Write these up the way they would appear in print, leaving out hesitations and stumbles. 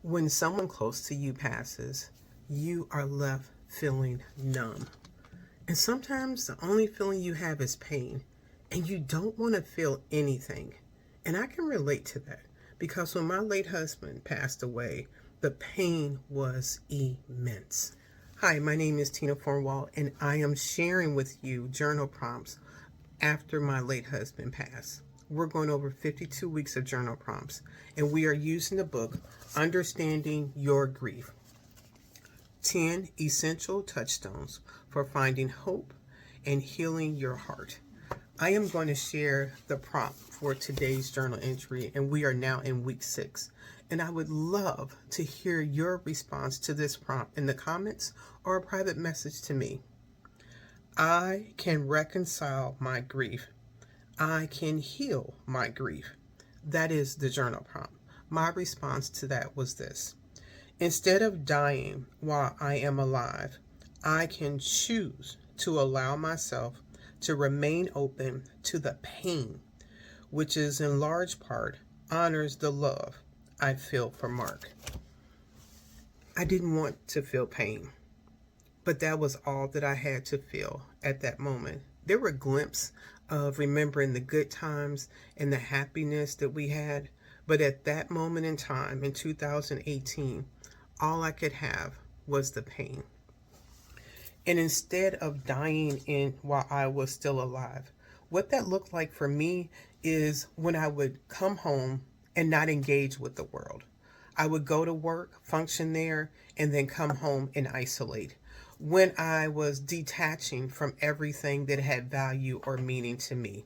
When someone close to you passes, you are left feeling numb. And sometimes the only feeling you have is pain, and you don't want to feel anything. And I can relate to that because when my late husband passed away, the pain was immense. Hi, my name is Tina Fornwall, and I am sharing with you journal prompts after my late husband passed. We're going over 52 weeks of journal prompts, and we are using the book Understanding Your Grief, 10 Essential Touchstones for Finding Hope and Healing Your Heart. I am going to share the prompt for today's journal entry, and we are now in week 6. And I would love to hear your response to this prompt in the comments or a private message to me. I can reconcile my grief. I can heal my grief. That is the journal prompt. My response to that was this. Instead of dying while I am alive, I can choose to allow myself to remain open to the pain, which is in large part honors the love I feel for Mark. I didn't want to feel pain, but that was all that I had to feel at that moment. There were glimpses of remembering the good times and the happiness that we had, but at that moment in time, in 2018, all I could have was the pain. And instead of dying in while I was still alive, what that looked like for me is when I would come home and not engage with the world. I would go to work, function there, and then come home and isolate. When I was detaching from everything that had value or meaning to me,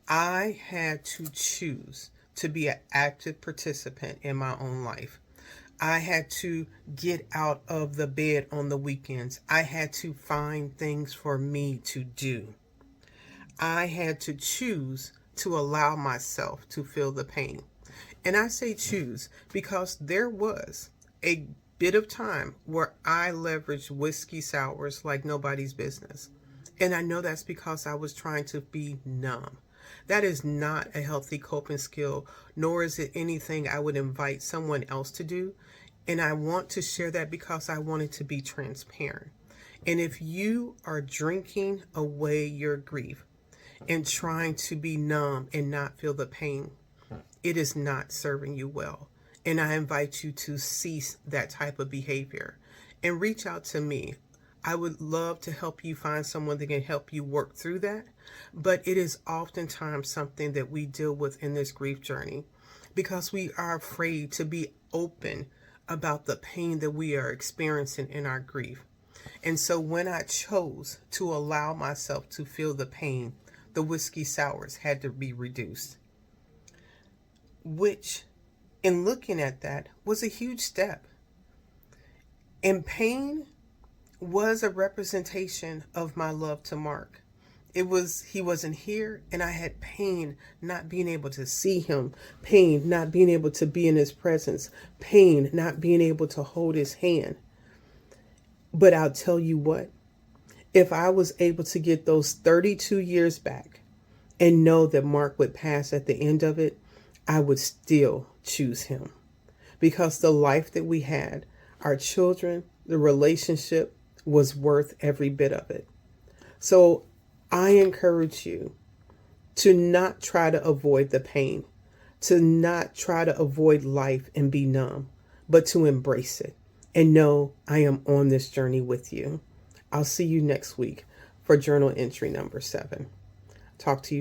I had to choose to be an active participant in my own life. I had to get out of the bed on the weekends. I had to find things for me to do. I had to choose to allow myself to feel the pain. And I say choose because there was a bit of time where I leveraged whiskey sours like nobody's business. And I know that's because I was trying to be numb. That is not a healthy coping skill, nor is it anything I would invite someone else to do. And I want to share that because I wanted to be transparent. And if you are drinking away your grief and trying to be numb and not feel the pain, it is not serving you well. And I invite you to cease that type of behavior and reach out to me. I would love to help you find someone that can help you work through that. But it is oftentimes something that we deal with in this grief journey because we are afraid to be open about the pain that we are experiencing in our grief. And so when I chose to allow myself to feel the pain, the whiskey sours had to be reduced, which in looking at that was a huge step. And pain was a representation of my love to Mark. He wasn't here, and I had pain not being able to see him, pain not being able to be in his presence, pain not being able to hold his hand. But I'll tell you what, if I was able to get those 32 years back and know that Mark would pass at the end of it, I would still choose him because the life that we had, our children, the relationship was worth every bit of it. So I encourage you to not try to avoid the pain, to not try to avoid life and be numb, but to embrace it and know I am on this journey with you. I'll see you next week for journal entry number 7. Talk to you.